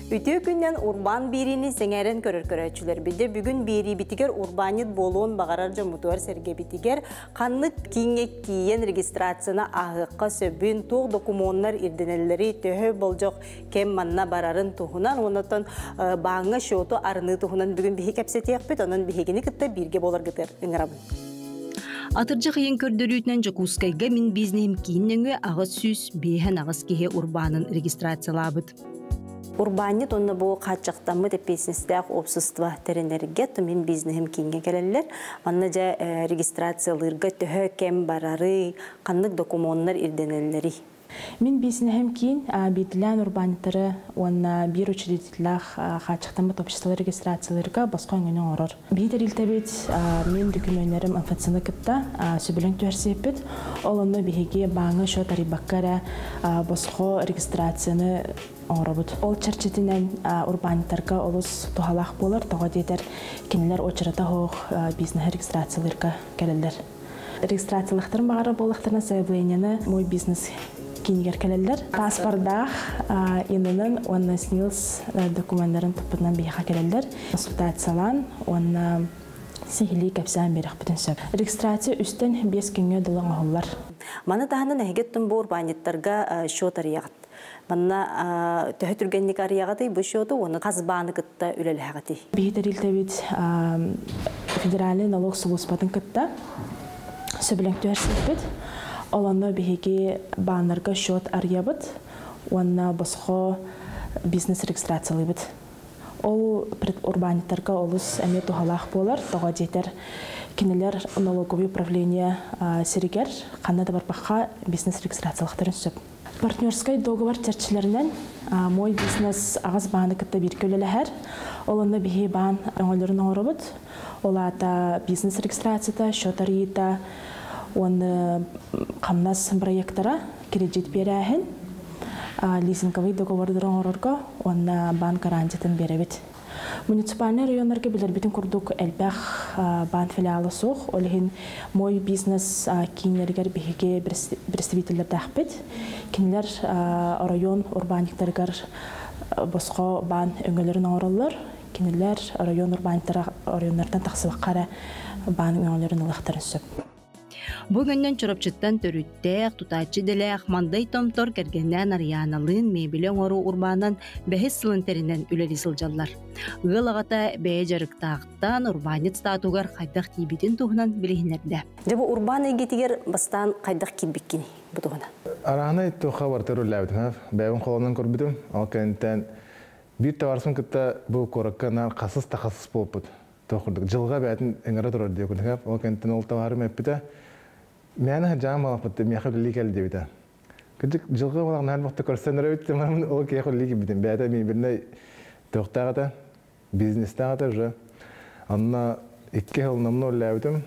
Үтө күннен урбан бирини сеңерен көрөр-көрөчүлөр биде бүгүн бири битигер урбанит болуун багарар жомутуар серге битигер каннык кийиңе кийен регистрацияна агыкка сөбүн туг докумоннар ирденелери төһө болжок кем манна барарын тухунан онотон баңы шоту арыны тухунан бүгүн бихи кепсетиякпит онун бихигини кытта бирге болар гытыр ыңырабын. Атыржы кийин көрдөрүтнен Жакускайга мин бизнесим кийиннеңе агыс сүз бейхен агыс кихе урбанын регистрациялабыт. Урбанит онны бу качактамы деп бизнестеак общество теренерге мен бизнесим кийинге келелер. Манна жа регистрацияларга төһө кем барары, каннык документтар ирденелери. Мен бизнесим кийин битлен урбаниттары онна бир учредителях качактамы общество регистрацияларга баска өңөнө орор. Битер илтебит мен документтарым информационный кытта сөбөлөң төрсепит. Ол онны биһиге баңы шот арибаккара баска регистрацияны оробут. Ол чарчетинен урбаниттарга олус тухалах болар, тога детер кинилер очрата хох бизнес регистрацияларга келелер. Регистрациялыктарын багары болактарына заявленияны мой бизнес кинигер келелер. Паспордах иннен онна снилс документтарын туппутнан бийха келелер. Консультациялан онна сихили кепсән берек бүтән сөп. Регистрация үстен 5 күнгә дулан алалар. Маны таханын әгеттен бу урбаниттарга шот арыягат. Манна төһөтүргенник арыягаты бу шоту оны казбаны кытта үлеләгати. Битер илтебит федеральный налог службатын кытта сөбөлөң төрсөпөт. Олонно биһиги баннарга шот арыябыт. Онна босхо бизнес регистрациялыбыт. Ол урбаниттарга олус әме тухалах болар, тога жетер кинелер налоговый управление сиригер, кандай да барбакка бизнес регистрациялыктарын сөп. Партнерский договор терчлеринен мой бизнес агыз баны кытта бир көлөлөһөр. Олонно биһи бан оңолорун оробут. Олата бизнес регистрацияда, шотарыйта, он камнас проекттара кредит берәһен. Лизинговый договордарын орорга, он банк гарантиятын беребит. Муниципальный районларга билер битин курдук элбах банк филиалы сух, олихин мой бизнес кинилергер биһиге представительлер дахпит. Кинилер район урбаниктаргар боско бан өңөлөрүн ороллор, кинилер район районнардан таксыбаккара бан өңөлөрүн ылыктарын сөп. Бүгүндөн чоропчуттан төрүттәк, тутачы делек, мандай томтор кергеннен арыяналын мебелен ору урбанан бәхес сылынтеринен үлери сылжаллар. Гылагата бәе жарыктаактан урбанит статугар кайдак кийбитин туһунан билихинерде. Жабы урбан эгетигер бастан кайдак кийбиккини бу туһуна. Араны туха бартыру ләбитен, бәйин колоннан көрбүдүм. Ал кенттен бир таварсын кытта бу коракканан касыс тахассыс болупут. Тохурдук жылга бәтин эңере турар деп күнәп, ал кенттен ол таварым эппите. Мен жам алапты, мен хәлли кел дип иде. Кидик жылга булган нәрбәкте көрсәнер өтте, мен ол ки хәлли бидем. Бәдә мен бирне токтагыда бизнестагыда же. Анна 2 ел намны ләбитем.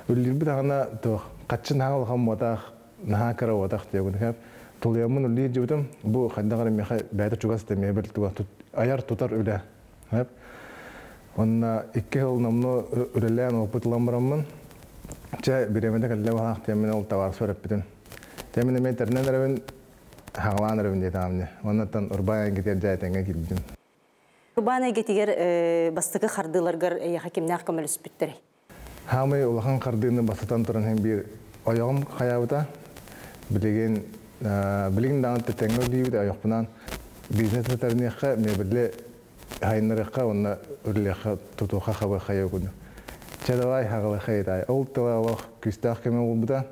Үллер бит ана тох качын хагыл хаммата наха кара ватак дип күнәп. Тулыямын үлли дибем. Бу хәндәгәр мен бәдә чугас дип мен бер аяр тутар үлә. Хәп. Анна 2 ел намны үләлән опытламырамын. Ча биремеде калле вахт темен ол товар сөрөп битен. Темен мен тернелерен хагланырым дип тамны. Оннан урбан гетер жайтенге килдим. Урбан гетигер бастыгы хардыларгар хакимнак көмөлүс биттер. Хамы улахан кардыны басатан туран hem bir ayağım hayavda bilegen dağın tetengo diye de ayakpınan biznes terniğe mebelle haynırıqa ona örleqa tutuqa xaba xayagunu. Çadavay haqlı xayday. Ol tawaq küstaq keme olbuda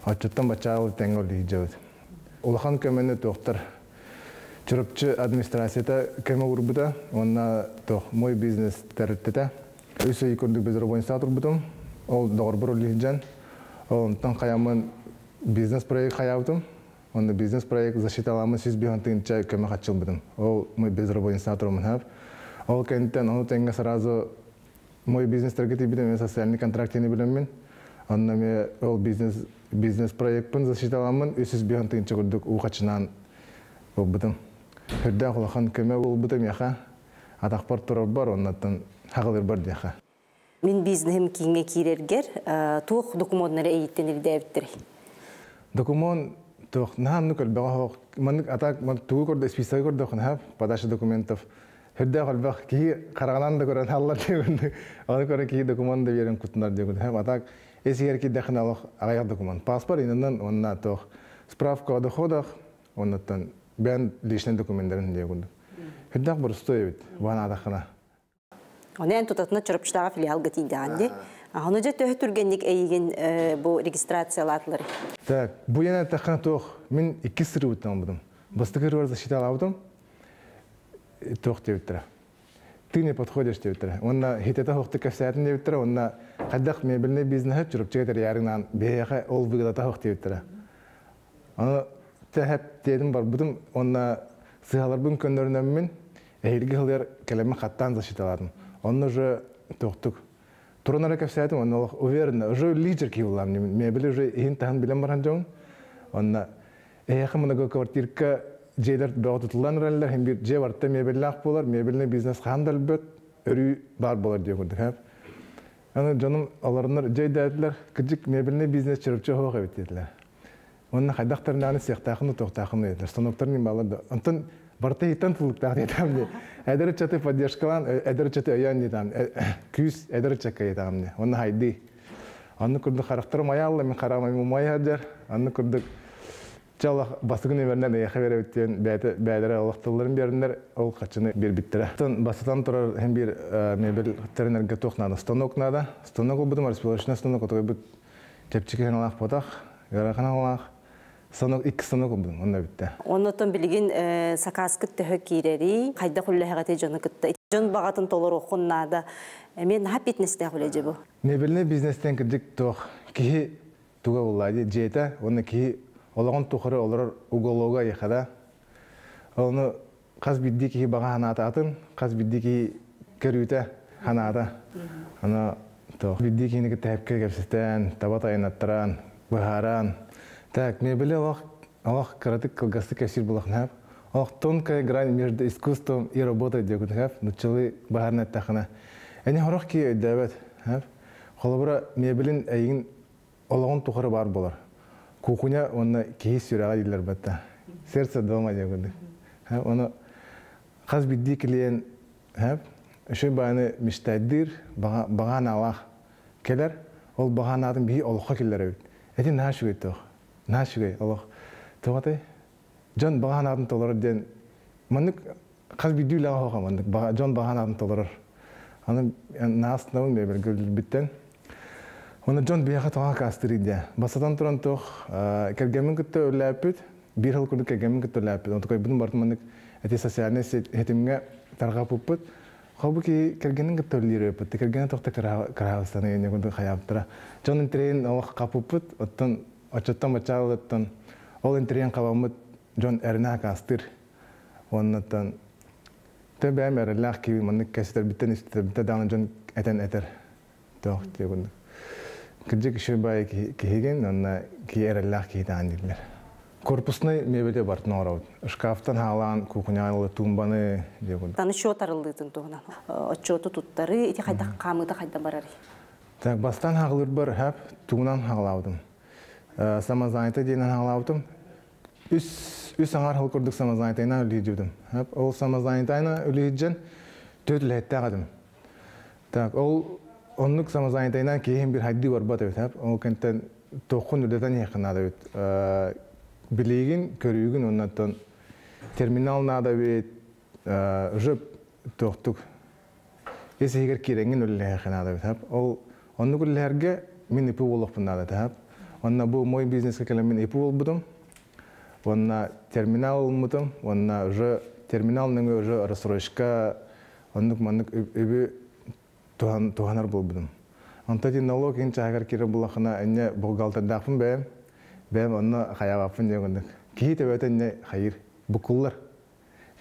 açıttan baçağı tengo diyeceğiz. Ulahan kemeni doktor çırpçı administrasiyada keme urbuda ona toh moy biznes tertete. Üsü yıkırdık biz robot instalatör budum. Ol doğru bir lijan. Ondan kayamın biznes proyekt hayatım. Onda biznes proyekt zaşitalamın siz bir hantın çay keme kaçıl budum. Ol moy biz robot instalatörüm hep. Ol kentten onu tenga sarazo moy biznes targeti bidem sosyalni kontraktini bilemin. Onda me ol biznes proyektın zaşitalamın siz bir hantın çay u kaçınan budum. Hırda kulakan keme ol budum ya. Atakpar turab bar ondan haqılır bar diye. Min biznesим kiyinge kirerger, tuğ dokumentleri eğittenir deyiptir. Dokument тох наамны көлбәгә маны атак ман тугы корда список корда хәп подача документов хәдә көлбәг ки караганан да көрән алла дигән аны көрә ки документы берен кутнар дигән һәм атак эсигәр ки дәхнә аяк документ паспорт иннән онна тох справка о доходах оннан бән личный документларын дигән хәдә бер стоит вана дахна Онен тутатны чырыпчытага филиал гатиндәнде. Аны же төһ түргенник әйген бу регистрациялатлары. Так, бу яна тахна тох мин 2 сыры үтәм будым. Бастыгы рор защита алдым. Тох тевтера. Ты не подходишь тевтера. Онна хитета хохты кафсатын тевтера, онна хаддах мебелне бизнес чырыпчыга ярынан беяга ол выгодата хох тевтера. Аны тәһәп дедим бар будым, онна сыгалар бүн көндөрүнөн мен эйрге хылар келеме хаттан защиталадым. Онна уже тохтук Туронара кафсайтым, он уверенно, уже лидер кивлам, мне были уже интахан билем баранжон, он эхо много квартирка джейдер доготулан раллар, хим бир джеварта мебеллах болар, мебельный бизнес хандал бөт, өрү бар болар деп көрдүк, хап. Аны жаным аларнар джейдерлер, кыжык мебельный бизнес чырыпчы хога беттелер. Онна хайдактарнаны сехтахны тохтахны эдер, станоктарын балады. Антон барта итан тулуктак детамне. Эдер чаты поддержкалан, эдер чаты аян детам. Күс эдер чакай детамне. Онна хайди. Анны курдук характер маялла, мен карамай мумаяджар. Анны курдук чала басыгын эвернен яха беребеттен бәдере алактыларын бердилер, ол качыны бербиттер. Тон басытан турар hem bir mebel тернерге тохнады. Станок нада. Станок будым расположена станок, который бут тепчикен алак потак, ярахан алак. Станок 2 станок будым, онда битте. Оннотон билген сакаскыт төһө кирери, кайда куллахагаты жоны кытта. Жон багатын толор окуннада. Мен хапитнесте хулеже бу. Мебелне бизнестен кирдик тох ки туга буллады, жета, оны ки олаган тухары олар уголога яхада. Оны каз бидди ки бага ханата атын, каз бидди ки көрүтә ханата. Аны тох бидди ки не тәпкә гәпсәтән, табата айнаттыран, бахаран. Так, мебеле Аллах каратык кылгасы кәсир булахнап. Аллах тонкая грань между искусством и работой дегутхап, начали бахарна тахна. Әне хорох ки дәвәт, хап. Холобра мебелин әйин олаган тухары бар булар. Кухня онна кейс сүрәгә диләр батта. Сердце дома дегуды. Хап, оны каз бидди килен, хап. Өшө баны миштадир баган Аллах келер, ол баганатын би Аллахка келер. Эти нашуй тох. Нашуй Аллах. Товаты. Жан баганатын толор ден. Мандык каз бидди лага хога мандык. Жан баганатын толор. Аны наснавын мебел биттен. Оны жон бияга тога кастырыйды. Басадан туран тох кергемин кытты өләпүт. Бир хыл күрдүк кергемин кытты өләпүт. Онтукай будун бартын мандык эти социальный хетимге таргапыппыт. Халбуки кергенин кытты өлөрөпүт. Кергенин тохта карабыстаны эне күндү хаяптыра. Жон интерен Аллах капыппыт. Оттон очоттон бачалы оттон ол интерен кабамыт жон эрна кастыр. Оннотон Төбәм әрелләх киви мандык кәсетер биттен истер битте даны жон этер. Тох дегүн. Кыжык иши бай киген, онна ки әрелләх кийтан дилер. Корпусный мебеле бартын орау. Шкафтан халан кухнялы тумбаны дегүн. Таны шот арылдытын тугынан. Отчоту туттары эти кайда камыта кайда барар. Так бастан хагылыр бар хап тугунан хагалаудым. Самозанятый денен хагалаудым. Үс аңар хыл көрдік самозанятайна үлейдюдым. Ол самозанятайна үлейджен төтләтті ағадым. Так, ол онлық самозанятайна кейін бір хайды бар бат өт. Ол кенттен тоқын үлдетен еқінады өт. Білейгін, көрігін оннаттан терминал нада өт, жүп тоқтық. Есі егер кереңін үлі еқінады өт. Ол онлық үлілерге мен ипу олықпын нада. Онна бұл мой бизнеске келем мен ипу ол бұдым. Онна терминал olmadım, онна уже терминалның уже рассрочка, оннук мандык өбү туганар болбудум. Антати налог инча агар кире булахына эне бухгалтердакпын бэм онна хаябаппын дегендик. Кии төбөтөнне хайыр букуллар.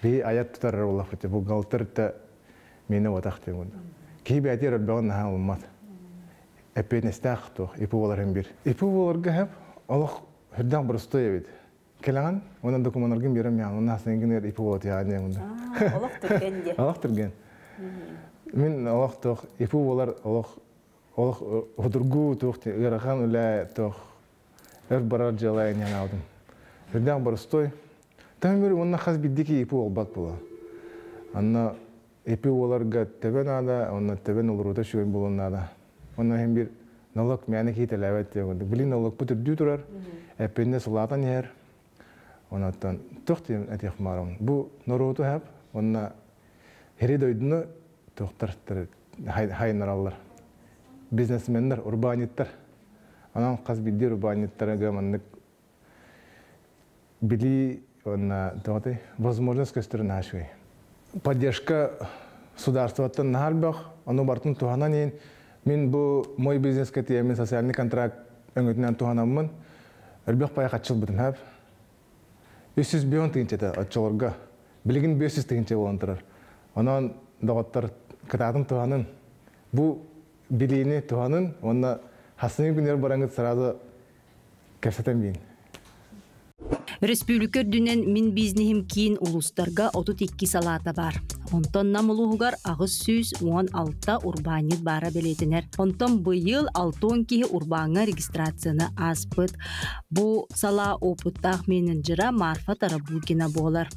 Би аят тутарар булахты бухгалтер та мени отак дегендик. Кии бәтер бөгөн халмат. Эпенестах то ипуларым бир. Ипуларга хеп Аллах хырдан бростой бит. Келаған, онан документаргын берем яң, онан сенгенер ипу болот яң дегенде. Аллах түрген де. Аллах түрген. Мен Аллах тох ипу болар, Аллах худургу тох, ырахан үлә тох, өр барар жалайын яң алдым. Фердян Боростой. Там бер онна хас биддики ипу олбат була. Анна ипу оларга тебен ада, онна тебен олрута шуен болоннада. Онна hem bir налог мяне хителевет дегенде. Билин налог бүтүрдүү турар. Эпенде сулатан ер. Онаттан тохтем этих марам. Бу нороту хап. Онна херидойдуну тохтартыр хайнараллар. Бизнесменнер, урбаниттер. Анан каз бидди урбаниттарга маннык били онна тоты возможность көстөрүн ашуй. Поддержка государствотан нахалбах, ону бартын туханан мен бу мой бизнеске темен социальный контракт өңөтүнөн туханаммын. Элбек пая качыл бутум хап. 300 миллион тыгынча отчолорга билигин 500 тыгынча болонтурар. Анан дагаттар кытатын туханын бу билини туханын онна хасыны күнөр бараңыт сразу кепсетен бин. Республикер дүнен мин бизнесим кийин улустарга 32 салата бар. Онтон намылугар агыс сүз 16 урбанит бара белетинер. Онтон быйыл 6 кихи урбанга регистрацияны аспыт. Бу сала опыттах менеджера Марфа Тарабулкина болар.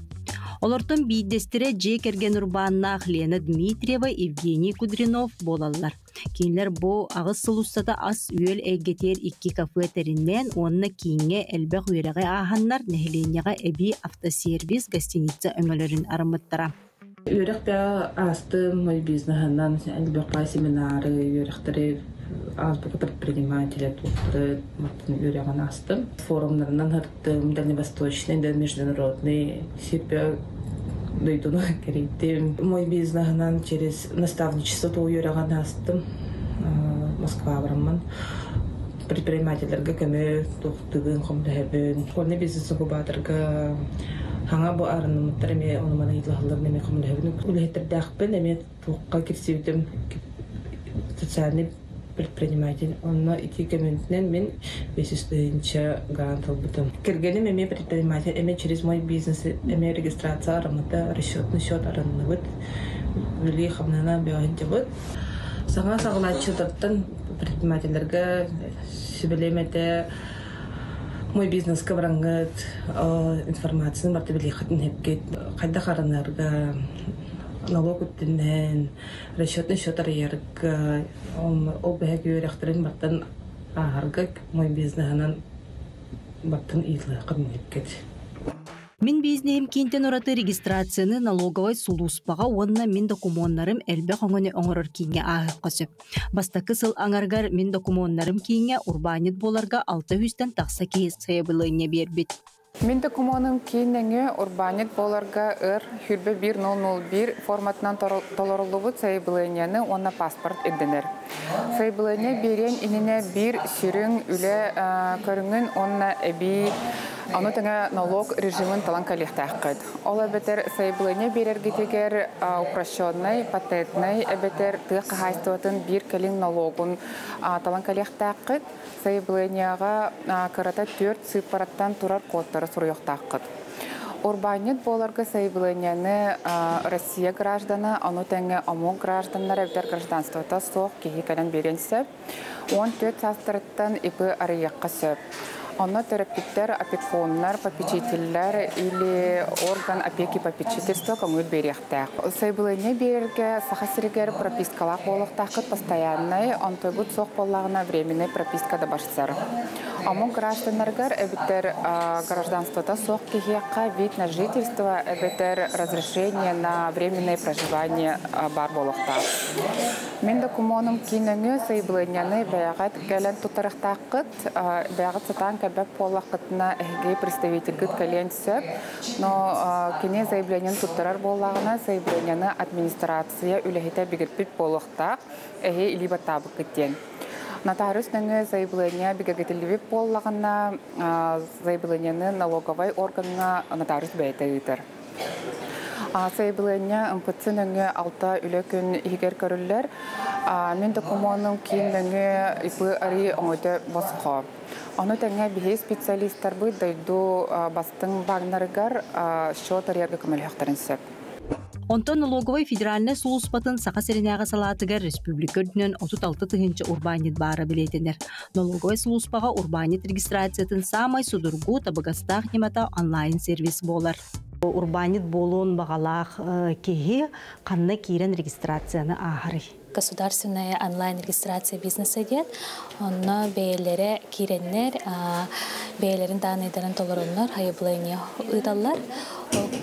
Олортон бийдестире же керген урбаннах Лена Дмитриева, Евгений Кудринов болалар. Кинлер бу агыс сылустата ас үйел эгетер 2 кафетеринен онна кийинге элбек үйреге аханнар нехленеге эби автосервис гостиница өңөлөрүн арымыттара. Үйрек бя асты мой бизнесанан элбек пай семинары үйректери азбук предпринимателя туттары маттын үйреган астым. Форумдарынан хырттым, дальневосточный, международный сипе дойдуну керейтим. Мой бизнесанан через наставничество то үйреган астым. Москва барамын. Предпринимательлерге көмө токтугун комдебен. Колне бизнесин кубатырга хаңа бу арынымыттар эме онумана идлахлар неме комдебен. Улеттердакпен эме тукка кирсибитим социальный предприниматель. Онна ити комментнен мен 500 грант албытым. Кергеним эме предприниматель, эме через мой бизнес, эме регистрация арымыта, расчетный счет арыныбыт, вели хамнана беоинтебыт. Саңа сағылатчылдырттан предпринимательлерге сөбелемете мой бизнеске бараңыт информацияны барты біле қатын хепкет. Қайда қарынарға налог үттінен, расчетный счет арыярға, ол бәйгі өріқтерін бартын ағарға мой бизнесанан бартын ийлы қатын хепкет. Мин бизнесим кинтен ораты регистрацияны налоговой сулуспаға онна мин документарым элбе қоңыны оңырыр кейінге ағып қосып. Бастакы сыл аңаргар мин документарым кейінге урбанит боларға 600-тен тақса кейс сайабылыйне бербет. Мин документым кейіннеңе урбанит боларға хүрбе 1001 форматынан толорылығы сайабылыйнені онна паспорт едінер. Сайабылыйне берен иніне бір сүрін үлі көріңін онна әбей аны таңа налог режимын талан калихтаққыд. Ола бетер сайбылыне берергетегер упрощенный, патентный, бетер тық қағайстуатын бір кәлін налогын талан калихтаққыд. Сайбылынеға қарата 4 цифраттан тұрар кодтары сұруяқтаққыд. Урбанит боларға сайбылынені Россия гражданы, аны тәңі ОМОН гражданлар әбдер гражданствота соқ кейі кәлін беренсіп, 14 састырыттан ипі арыяққа сөп. Онна терапевттер, опекуннар, попечительлер или орган опеки попечительства кому берехтах. Сайбылыне берге сахасиргер пропискалақ болықтақыт постоянный, он тойбут соқ болағына временный прописка да башсар. Омон гражданаргар эбитер гражданствота соқ кехеққа вид на жительство, эбитер разрешение на временное проживание бар болықтақ. Мен документым кейініңі сайбылынені бәяғат кәлін тұтарықтақыт, бәяғат сатан кәбәп болақытына әйге представительгіт кәлен сөп, но кене заявленен тұттарар болағына заявленені администрация үләхеті бігірпіп болықтақ, әйге илиба табы кеттен. Нотариус нәңі заявление бігіргетілівіп болағына заявленені налоговай органына нотариус бәйті үйтір. Заявление МПЦ нәңі 6 үлі күн егер көрілер. Мен документым кейін нәңі ипы ари оңыды басқа. Оны тәңі бейе специалисттар бұй дайду бастың бағнарығар шоу тарьергі көмілі әқтарын сөп. Онтон налоговой федеральный сулуспатын сақа серенеға салатыгар республика өрдінен 36 тыгынчы урбанит бары білетінер. Налоговой сулуспаға урбанит регистрациятын самай судургу табыгастақ немата онлайн-сервис болар. Урбанит болуын бағалақ кеге қанны кейрен регистрацияны ағыры. Государственная онлайн-регистрация бизнеса дед, онно бейлері киреннер, бейлерин даныйдарын толырынлар, хайыблайны ыдаллар.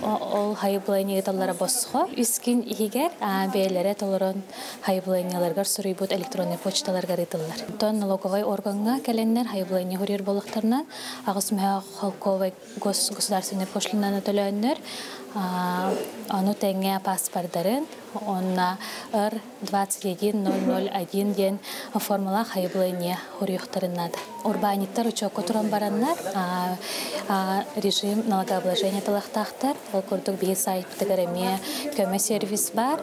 Ол хайыблайны ыдаллара босқо. Үскін игер бейлері толырын хайыблайныларғар сұрыйбуд электронный почталарғар ыдаллар. Тон налоговой органға кәленнер хайыблайны хурир болықтарынан, ағыз мүхі холковой государственный пошлинаны төлөөннер, ону тәңе паспордарын, онна R21001 ден формула хайыблайны хурюқтарынады. Урбаниттар учокко туран бараннар, режим налогообложения талақтақтар, ол күрдік бей сайттығырыме көмі сервис бар,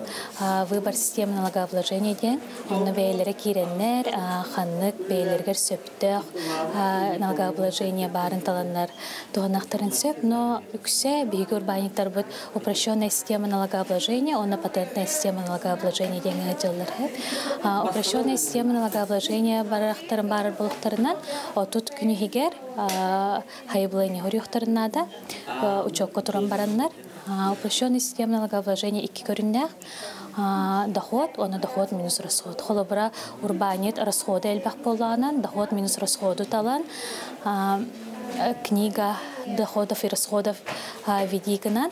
выбор системы налогообложения ден, оны бейлері киреннер, ханнык бейлергер сөптіқ, налогообложения барын таланнар туғанақтарын сөп, но үксе бейгі урбаниттар бұд упрощенная система налогообложения, оны патентная система налогообложения ден ғаджилар. Упрощенная система налогообложения барақтарын барыр болықтарынан, отут күні егер хайыблайны хурюқтарынада учокко туран бараннар. Упрощенная система налогообложения икки көріннәқ. Доход, оны доход минус расход. Холобра урбанит расходы әлбәқ болағынан, доход минус расходу талан. Книга доходов и расходов видикынан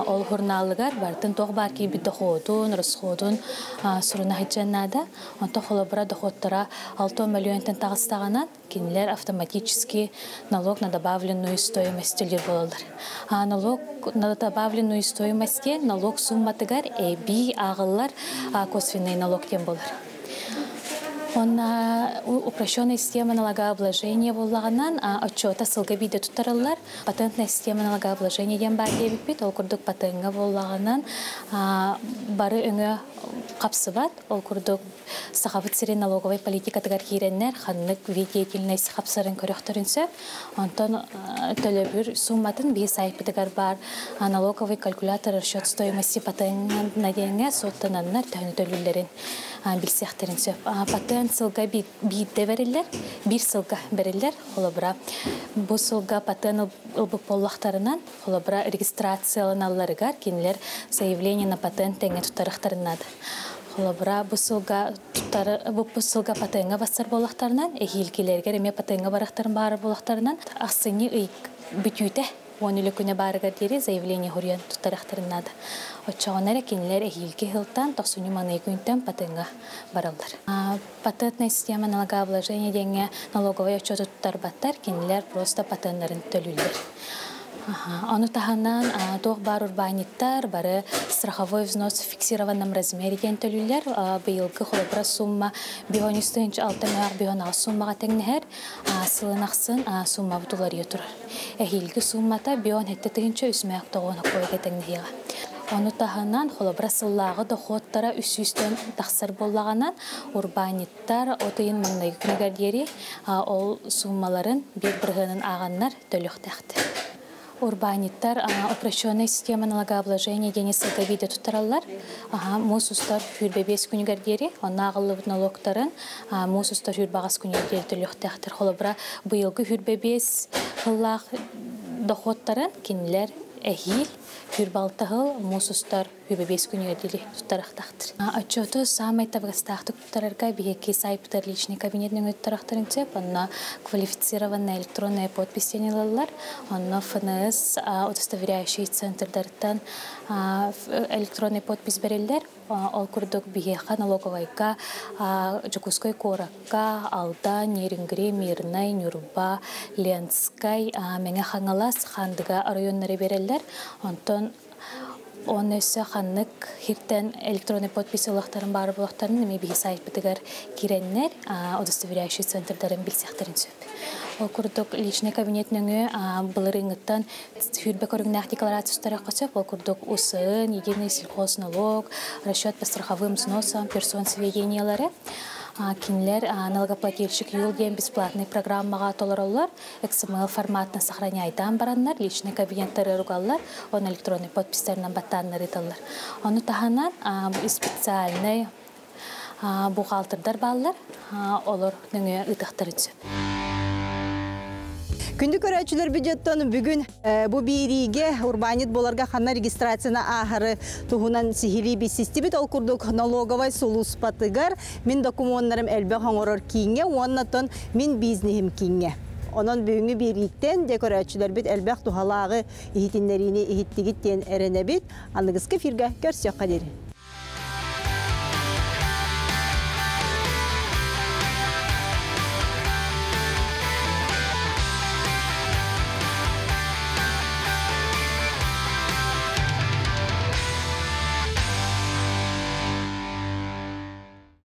ол журналыгар бартын тоқ бар ки бит доходун, расходун суруна хиджаннада. Онто холобра доходтара 6 миллионтен тағыстағанан кинлер автоматически налог на добавленную стоимость лир болалар. Налог на добавленную стоимость налог сумматыгар эби ағылар косвенный налог тем болар. Он упрощенная система налогообложения боллаганан отчета сылга биде тутарылар. Патентная система налогообложения ден бар дебит бит, ол курдук патентга боллаганан бары өңө капсыбат, ол курдук сахабыт сирен налоговой политика тагар киреннер ханнык деятельность капсарын көрөктөрүнсө, онтон төлөбүр сумматын бий сайпытыгар бар налоговый калькулятор расчет стоимости патентна денге соттананнар төнөтөлүлөрүн билсехтеринсө. Патент сылга бийде берилер, бир сылга берилер, холобра. Бу сылга патент ылбык боллактарынан, холобра регистрацияланаларыгар кинилер заявление на патент теңе тутарыктарынады. Холобра бу сылга патентга басар боллактарынан, эхилкилерге эме патентга барактарын бары боллактарынан, аксыны ыйк бүтүүтэ. Онылы күнө барыгар дери заявление хурьян тутарыктарынады. Очоғанары кинилер эхилки хылтан, тоқсуны маны күнтен патентга баралдар. Патентная система налогообложения денге налоговой отчеты тутарбаттар, кинилер просто патентларын төлүлдер. Ону таханан тоқ бар урбаниттар, бары страховой взнос в фиксированном размере ден төлүлдер, быйылгы холобра сумма бионистынч 6 миллиард бионага суммага теңнехер, сылынақсын сумма бутулар йотурар. Эхилги суммата бион хеттетигинче үсмәк тоғына койга теңнехига. Ону таханан холобра сыллагы доходтара үсүстен тахсар боллаганан урбаниттар отыйын маңнайы күнігер дери ол суммаларын бир-биргынын аганнар төлөктәкти. Урбаниттар упрощенная система налогообложения дени сылга биде тутараллар. Мусустар хүрбебес күнігер дери, онна ағылы налогтарын мусустар хүрбағас күнігер дери төлөктәктер. Холобра быйылгы хүрбебес хыллах доходтарын кинилер эхил хүрбалтahыл мусустар хүрбебес күнігер дери тутарақтақтыр. Отчеты самай табыстақты тутарарга бигеки сайптар личный кабинетнің өттарақтарын теп, онна квалифицированная электронная подпись тенелалар, онна ФНС удостоверяющий центрдарттан электронный подпись берелдер, ол күрдік бигеха налоговайка, Жукускай коракка, Алдан, Нерингри, Мирнай, Нюрба, Ленскай, Менге хаңалас хандыга районнары берелдер, онтон он өсі ханнык хиртен электронный подпись олақтарын бары болақтарын неме бігі сайт бітігер киреннер удостоверяющий центрдарын білсектерін сөп. Ол күрдік личный кабинетніңі бұлырыңыттан хүрбе көріңнәқ декларациялары қосып, ол күрдік усын, единый сельхозналог, расчет по страховым взносам, персон сведениялары. кинилер налогоплательщик юл ден бесплатный программага толороллар XML форматна сохраняйдан бараннар, личный кабинеттары ругаллар, он электронный подпистернан баттаннар италлар. Оны таханан специальный бухгалтердар баллар, олар нөңе ытықтыр үтсін. Күнді көрәчілер бюджеттен бүгін бұл бейриге урбанит боларға қанна регистрацияна ағыры тұғынан сихили бір системет ол күрдік налоговай солус патығар мен документларым әлбе қаңырыр кейінге, оннатын мен бизнесім кейінге. Onun büyüğünü birlikten dekoratçılar bit elbaq tuğalağı ihitинлерine ihittigitten erenebit. Anlıgıskı firga görsüyor kaderi.